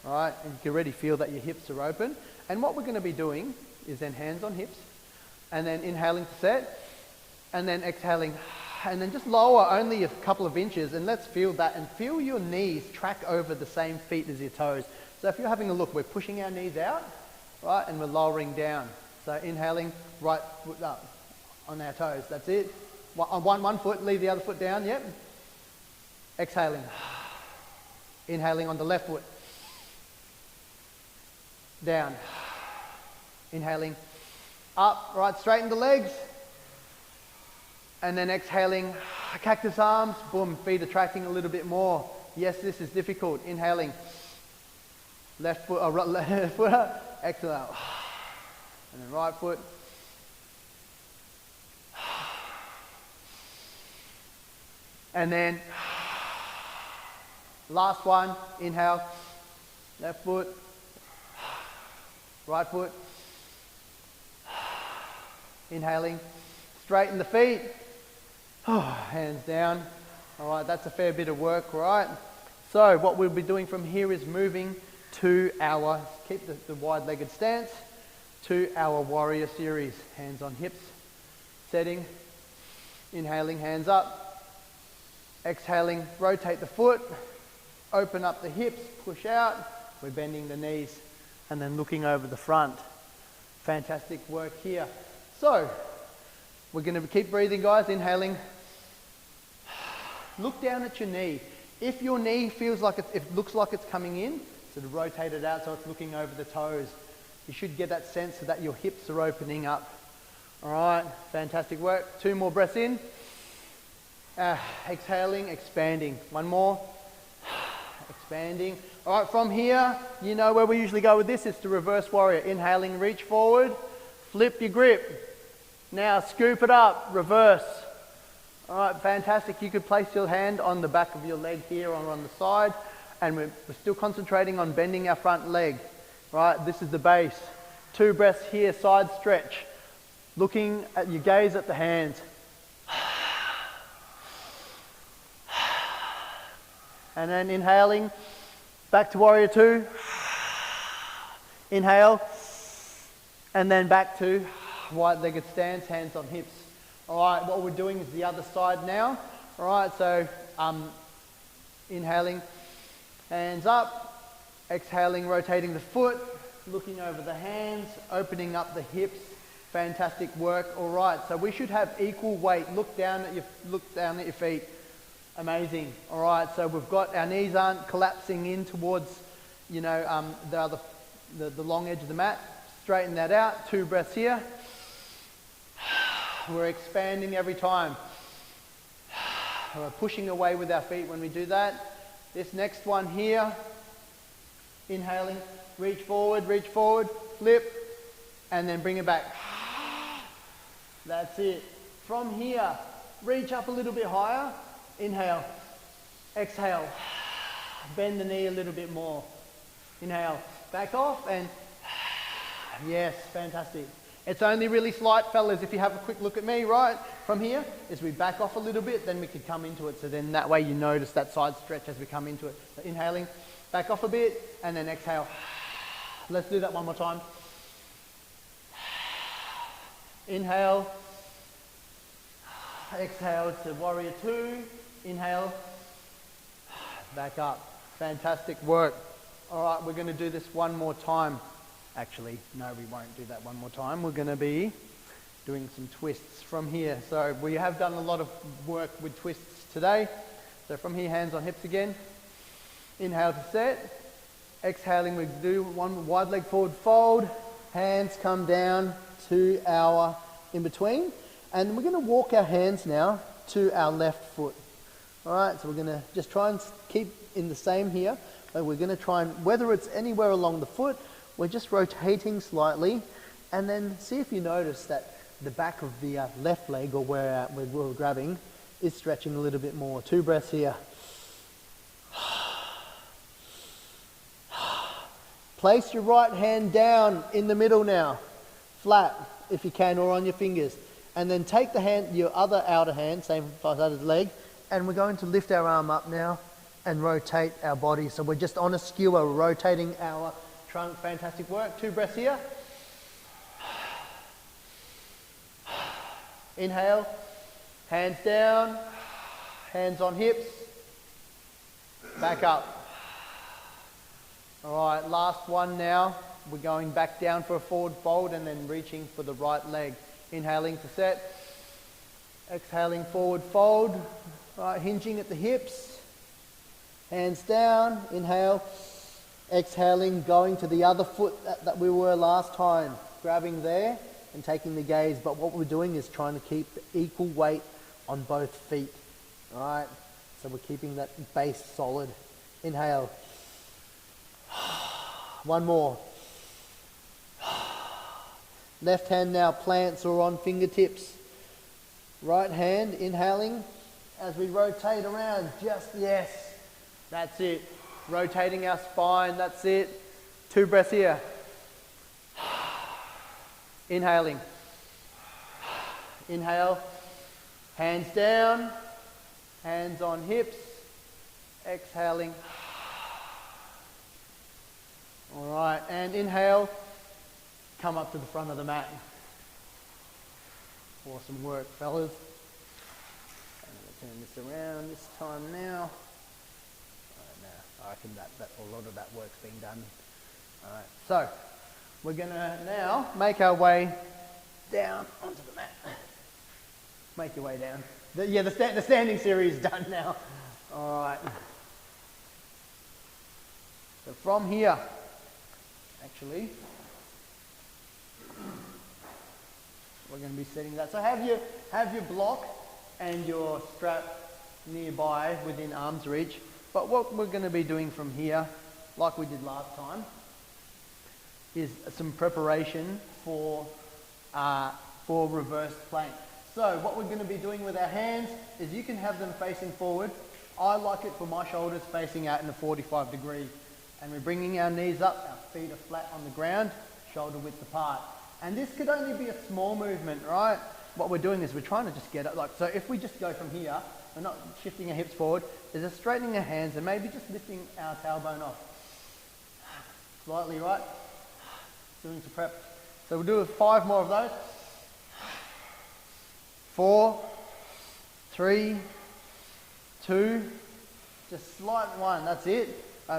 All right, and you can already feel that your hips are open. And what we're going to be doing is then hands on hips, and then inhaling to set, and then exhaling, and then just lower only a couple of inches, and let's feel that, and feel your knees track over the same feet as your toes. So if you're having a look, we're pushing our knees out, right, and we're lowering down. So inhaling, right foot up on our toes, that's it. One foot, leave the other foot down, yep. Exhaling. Inhaling on the left foot. Down. Inhaling. Up, right, straighten the legs. And then exhaling, cactus arms, boom, feet are tracking a little bit more. Yes, this is difficult. Inhaling. Left foot, left foot up, exhale. And then right foot. And then last one, inhale, left foot, right foot. Inhaling, straighten the feet, hands down. All right, that's a fair bit of work, right? So what we'll be doing from here is moving to our, keep the wide-legged stance, to our warrior series. Hands on hips, setting, inhaling, hands up. Exhaling, rotate the foot, open up the hips, push out. We're bending the knees and then looking over the front. Fantastic work here. So, we're going to keep breathing, guys. Inhaling. Look down at your knee. If your knee feels like if it looks like it's coming in, sort of rotate it out so it's looking over the toes. You should get that sense that your hips are opening up. All right, fantastic work. 2 more breaths in. Exhaling, expanding. 1 more. Expanding. All right, from here, you know where we usually go with this. It's the reverse warrior. Inhaling, reach forward. Flip your grip. Now scoop it up, reverse. All right, fantastic. You could place your hand on the back of your leg here or on the side, and we're still concentrating on bending our front leg. Right, this is the base. 2 breaths here, side stretch. Looking at your gaze at the hands. And then inhaling, back to warrior 2. Inhale, and then back to wide-legged stance, hands on hips. All right, what we're doing is the other side now. All right, so inhaling, hands up, exhaling, rotating the foot, looking over the hands, opening up the hips. Fantastic work. All right, so we should have equal weight. Look down at your feet. Amazing. All right, so we've got our knees aren't collapsing in towards, you know, the long edge of the mat. Straighten that out. 2 breaths here. We're expanding every time. We're pushing away with our feet when we do that. This next one here, inhaling, reach forward, flip, and then bring it back. That's it. From here, reach up a little bit higher. Inhale, exhale, bend the knee a little bit more. Inhale, back off, and yes, fantastic. It's only really slight, fellas, if you have a quick look at me, right? From here, as we back off a little bit, then we could come into it. So then that way you notice that side stretch as we come into it. So inhaling, Back off a bit, and then exhale. Let's do that one more time. Inhale. Exhale to warrior two. Inhale. Back up. Fantastic work. All right, we're going to do this one more time. Actually, no, we won't do that one more time. We're going to be doing some twists from here. So we have done a lot of work with twists today. So from here, hands on hips again. Inhale to set. Exhaling, we do one wide leg forward fold. Hands come down to our in between. And we're going to walk our hands now to our left foot. All right, so we're going to just try and keep in the same here. But we're going to try and, whether it's anywhere along the foot, we're just rotating slightly. And then see if you notice that the back of the left leg, or where we're grabbing, is stretching a little bit more. 2 breaths here. Place your right hand down in the middle now, flat if you can, or on your fingers. And then take the hand, your other outer hand, same side as the leg, and we're going to lift our arm up now and rotate our body. So we're just on a skewer, rotating our trunk. Fantastic work. 2 breaths here. Inhale, hands down, hands on hips, back up. All right, last one now. We're going back down for a forward fold and then reaching for the right leg. Inhaling to set, exhaling forward fold, right, hinging at the hips, hands down, inhale, exhaling, going to the other foot that we were last time, grabbing there and taking the gaze. But what we're doing is trying to keep equal weight on both feet, all right? So we're keeping that base solid. Inhale. One more. Left hand now plants or on fingertips. Right hand inhaling as we rotate around. Just yes. That's it. Rotating our spine. That's it. 2 breaths here. Inhaling. Inhale. Hands down. Hands on hips. Exhaling. All right. And inhale. Come up to the front of the mat. Awesome work, fellas. I'm going to turn this around this time now. I reckon that a lot of that work's been done. All right, so we're going to now make our way down onto the mat. Make your way down. The standing series is done now. All right. So from here, actually, we're going to be setting that. So have your block and your strap nearby within arm's reach. But what we're going to be doing from here, like we did last time, is some preparation for reverse plank. So what we're going to be doing with our hands is you can have them facing forward. I like it for my shoulders facing out in a 45 degree. And we're bringing our knees up, our feet are flat on the ground, shoulder width apart. And this could only be a small movement, right? What we're doing is we're trying to just get it, so if we just go from here, we're not shifting our hips forward, there's just straightening our hands and maybe just lifting our tailbone off. Slightly, right? Doing some prep. So we'll do 5 more of those. 4, 3, 2, just slight 1, that's it.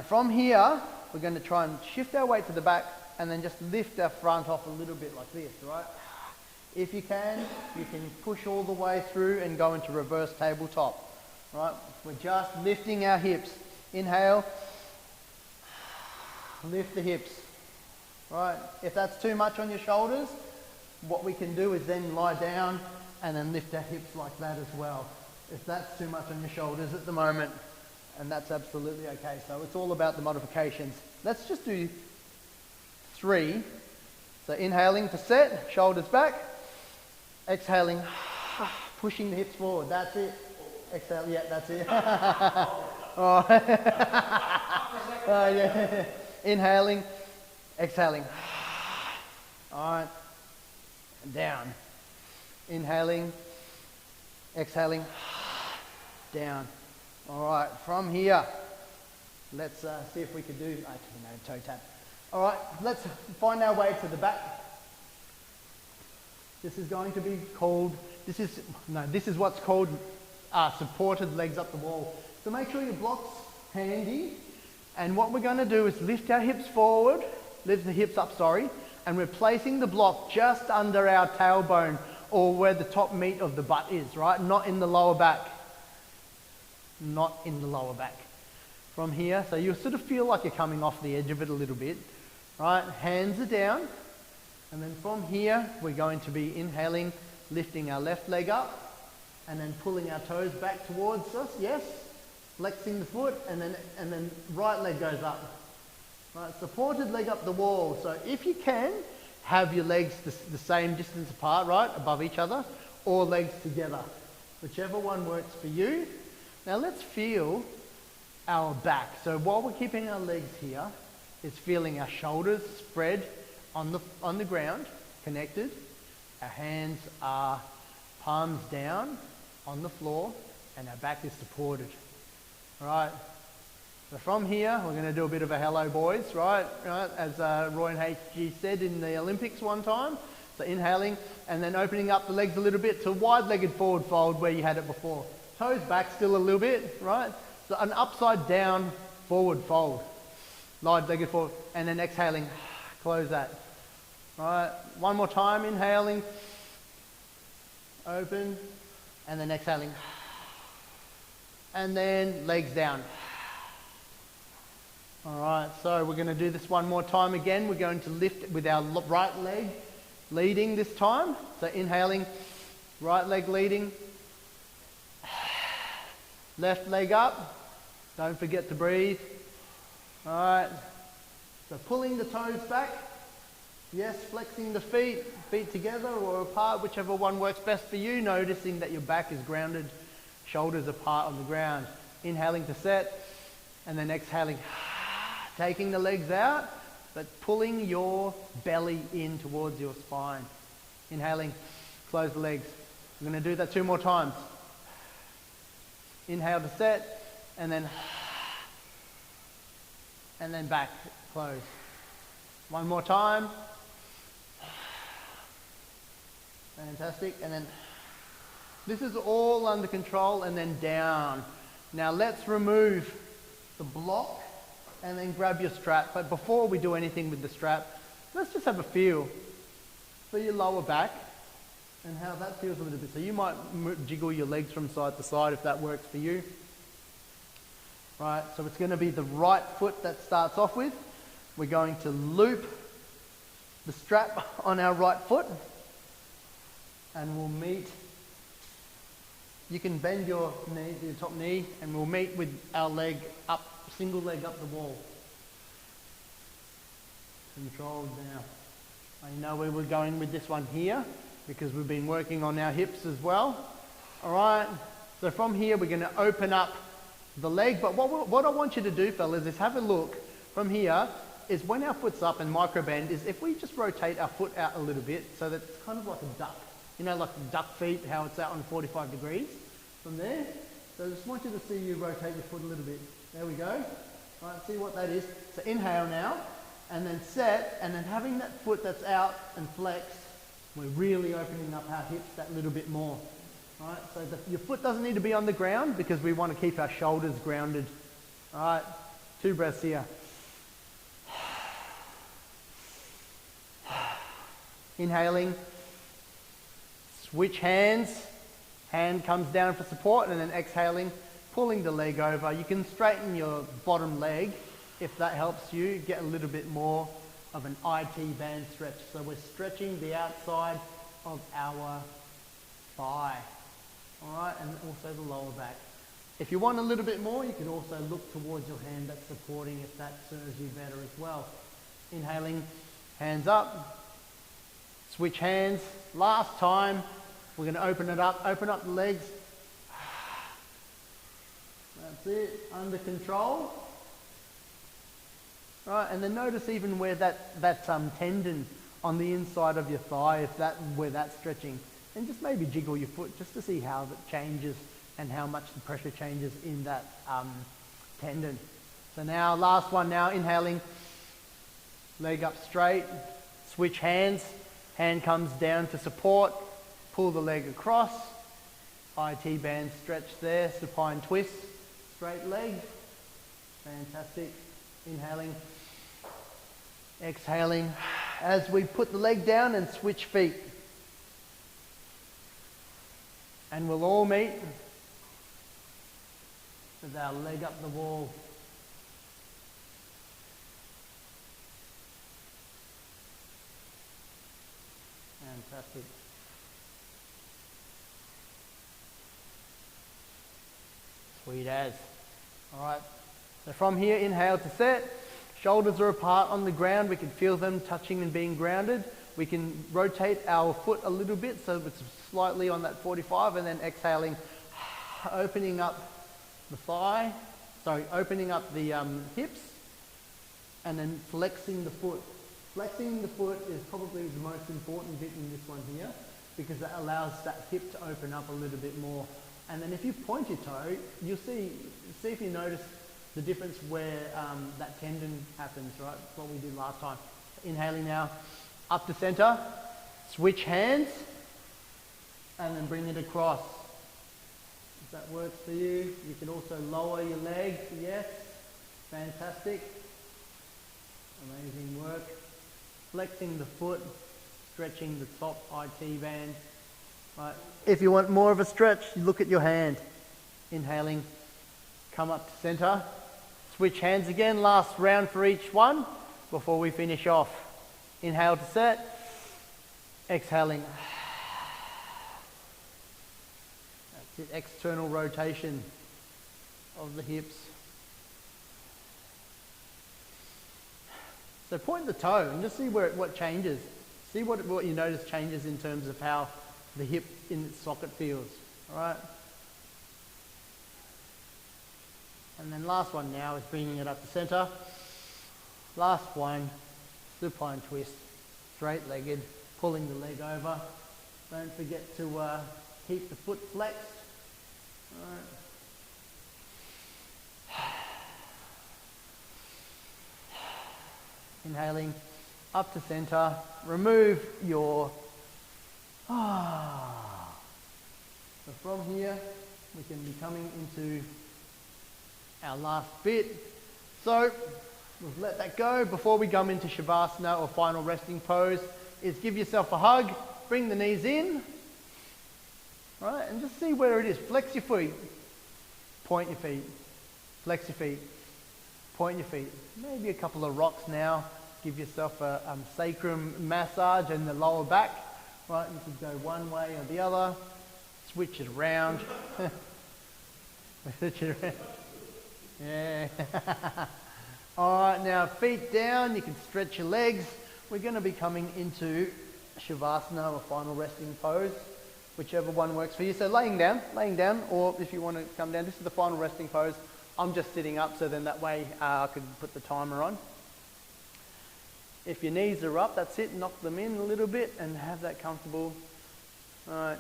From here, we're going to try and shift our weight to the back and then just lift our front off a little bit like this, right? If you can push all the way through and go into reverse tabletop, right? We're just lifting our hips. Inhale, lift the hips, right? If that's too much on your shoulders, what we can do is then lie down and then lift our hips like that as well. If that's too much on your shoulders at the moment, and that's absolutely okay. So it's all about the modifications. Let's just do 3. So inhaling to set, shoulders back. Exhaling, pushing the hips forward. That's it. Exhale, yeah, that's it. Oh. Yeah. Inhaling, exhaling. All right. Down. Inhaling, exhaling, down. All right, from here, Let's see if we can do, actually no, toe tap. All right, let's find our way to the back. This is going to be called, this is what's called supported legs up the wall. So make sure your block's handy. And what we're going to do is lift our hips forward, lift the hips up, sorry, and we're placing the block just under our tailbone or where the top meat of the butt is, right? Not in the lower back. Not in the lower back. From here, so you'll sort of feel like you're coming off the edge of it a little bit, right? Hands are down. And then from here, we're going to be inhaling, lifting our left leg up, and then pulling our toes back towards us, yes? Flexing the foot, and then right leg goes up. Right, supported leg up the wall. So if you can, have your legs the same distance apart, right, above each other, or legs together. Whichever one works for you. Now let's feel our back. So while we're keeping our legs here, it's feeling our shoulders spread on the ground, connected. Our hands are palms down on the floor, and our back is supported. Right, so from here, we're going to do a bit of a hello boys, right, as Roy and HG said in the Olympics one time. So inhaling and then opening up the legs a little bit to wide-legged forward fold where you had it before. Toes back still a little bit, right? So an upside down forward fold, wide-legged forward, and then exhaling, close that. Right, one more time, inhaling, open, and then exhaling. And then legs down. All right, so we're going to do this one more time again. We're going to lift with our right leg leading this time. So inhaling, right leg leading. Left leg up. Don't forget to breathe. All right, so pulling the toes back. Yes, flexing the feet together or apart, whichever one works best for you, noticing that your back is grounded. Shoulders apart on the ground. Inhaling to set, and then exhaling, taking the legs out, but pulling your belly in towards your spine. Inhaling, close the legs. I'm going to do that 2 more times. Inhale to set, and then back, close. One more time. Fantastic, and then this is all under control, and then down. Now let's remove the block and then grab your strap. But before we do anything with the strap, let's just have a feel for your lower back and how that feels a little bit. So you might jiggle your legs from side to side if that works for you. Right, so it's going to be the right foot that starts off with. We're going to loop the strap on our right foot, and we'll meet. You can bend your knee, your top knee, and we'll meet with our leg up, single leg up the wall. Controlled now. I know where we're going with this one here, because we've been working on our hips as well. All right, so from here we're going to open up the leg, but what I want you to do, fellas, is have a look from here, is when our foot's up and micro bend, is if we just rotate our foot out a little bit, so that it's kind of like a duck. You know, like duck feet, how it's out on 45 degrees from there. So I just want you to see you rotate your foot a little bit. There we go. All right, see what that is. So inhale now, and then set, and then having that foot that's out and flexed, we're really opening up our hips that little bit more. All right, so your foot doesn't need to be on the ground because we want to keep our shoulders grounded. All right, 2 breaths here. Inhaling. Switch hands, hand comes down for support, and then exhaling, pulling the leg over. You can straighten your bottom leg if that helps you get a little bit more of an IT band stretch. So we're stretching the outside of our thigh, all right, and also the lower back. If you want a little bit more, you can also look towards your hand that's supporting if that serves you better as well. Inhaling, hands up, switch hands. Last time. We're going to open it up, open up the legs. That's it, under control. Right, and then notice even where that tendon on the inside of your thigh, where that's stretching. And just maybe jiggle your foot just to see how it changes and how much the pressure changes in that tendon. So now, last one now, inhaling, leg up straight, switch hands, hand comes down to support, pull the leg across, IT band stretch there, supine twist, straight leg, fantastic, inhaling, exhaling, as we put the leg down and switch feet. And we'll all meet with our leg up the wall. Fantastic. Sweet as. All right. So from here, inhale to set. Shoulders are apart on the ground. We can feel them touching and being grounded. We can rotate our foot a little bit so it's slightly on that 45, and then exhaling, opening up the thigh, opening up the hips, and then flexing the foot. Flexing the foot is probably the most important bit in this one here, because that allows that hip to open up a little bit more. And then if you point your toe, you'll see if you notice the difference where that tendon happens, right? That's what we did last time. Inhaling now, up to center, switch hands, and then bring it across. If that works for you, you can also lower your leg, yes, fantastic, amazing work. Flexing the foot, stretching the top IT band. Right. If you want more of a stretch, you look at your hand. Inhaling, come up to center, switch hands again, last round for each one before we finish off. Inhale to set, exhaling. That's it, external rotation of the hips. So point the toe and just see what changes. See what you notice changes in terms of how the hip in its socket feels. All right. And then last one now is bringing it up to center. Last one, supine twist, straight-legged, pulling the leg over. Don't forget to keep the foot flexed. All right. Inhaling, up to center, remove your... So from here, we can be coming into our last bit. So, we've let that go. Before we come into Shavasana or final resting pose, is give yourself a hug, bring the knees in, right, and just see where it is. Flex your feet, point your feet, flex your feet, point your feet. Maybe a couple of rocks now. Give yourself a sacrum massage in the lower back. Right, you could go one way or the other. Switch it around. Switch it around. Yeah. All right, now feet down. You can stretch your legs. We're going to be coming into Shavasana or final resting pose, whichever one works for you. So laying down, or if you want to come down, this is the final resting pose. I'm just sitting up, so then that way I could put the timer on. If your knees are up, that's it, knock them in a little bit and have that comfortable. All right,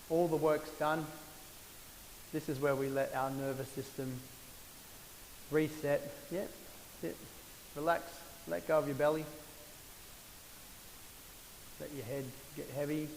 all the work's done. This is where we let our nervous system reset. Yeah, sit, relax, let go of your belly. Let your head get heavy.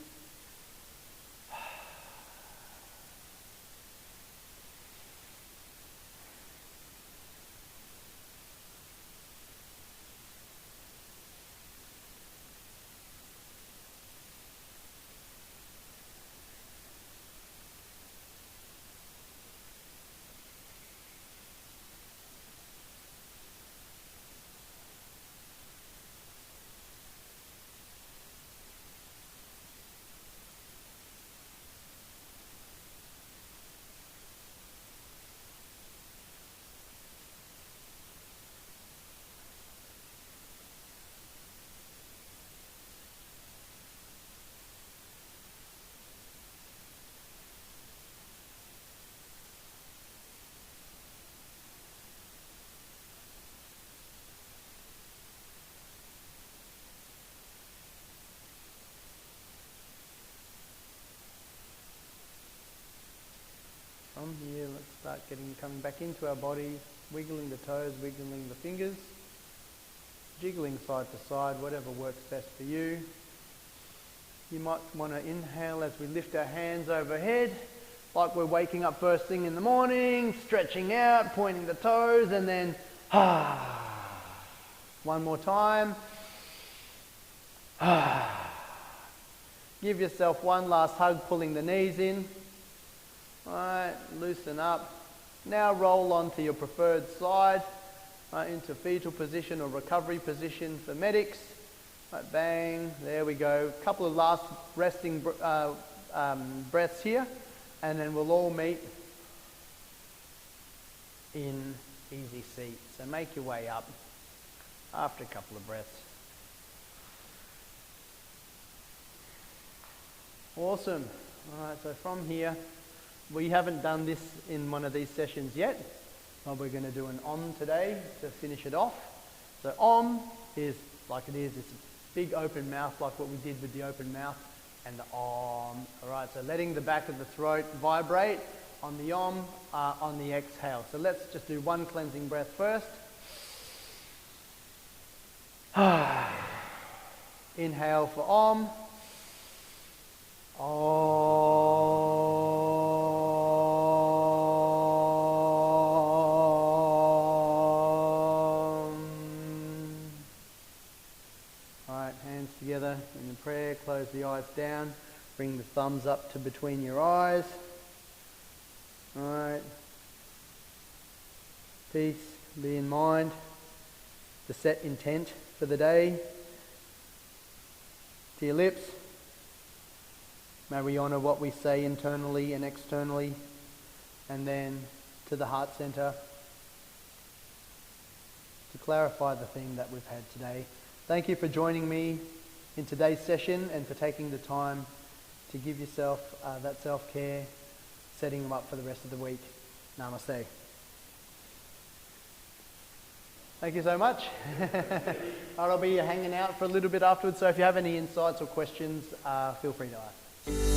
coming back into our body, wiggling the toes, wiggling the fingers, jiggling side to side, whatever works best for you. You might want to inhale as we lift our hands overhead, like we're waking up first thing in the morning, stretching out, pointing the toes, and then one more time. Give yourself one last hug, pulling the knees in. Right, loosen up. Now roll onto your preferred side, right, into fetal position or recovery position for medics. Right, bang, there we go. Couple of last resting breaths here, and then we'll all meet in easy seat. So make your way up after a couple of breaths. Awesome. All right, so from here, we haven't done this in one of these sessions yet, but we're going to do an Om today to finish it off. So Om is like it is, it's a big open mouth like what we did with the open mouth and the Om. All right, so letting the back of the throat vibrate on the Om, on the exhale. So let's just do one cleansing breath first. Inhale for Om. Alright, hands together in the prayer, close the eyes down, bring the thumbs up to between your eyes. Alright, peace, be in mind, the set intent for the day. To your lips. May we honour what we say internally and externally, and then to the heart centre to clarify the theme that we've had today. Thank you for joining me in today's session and for taking the time to give yourself that self-care, setting them up for the rest of the week. Namaste. Thank you so much. I'll be hanging out for a little bit afterwards, so if you have any insights or questions, feel free to ask.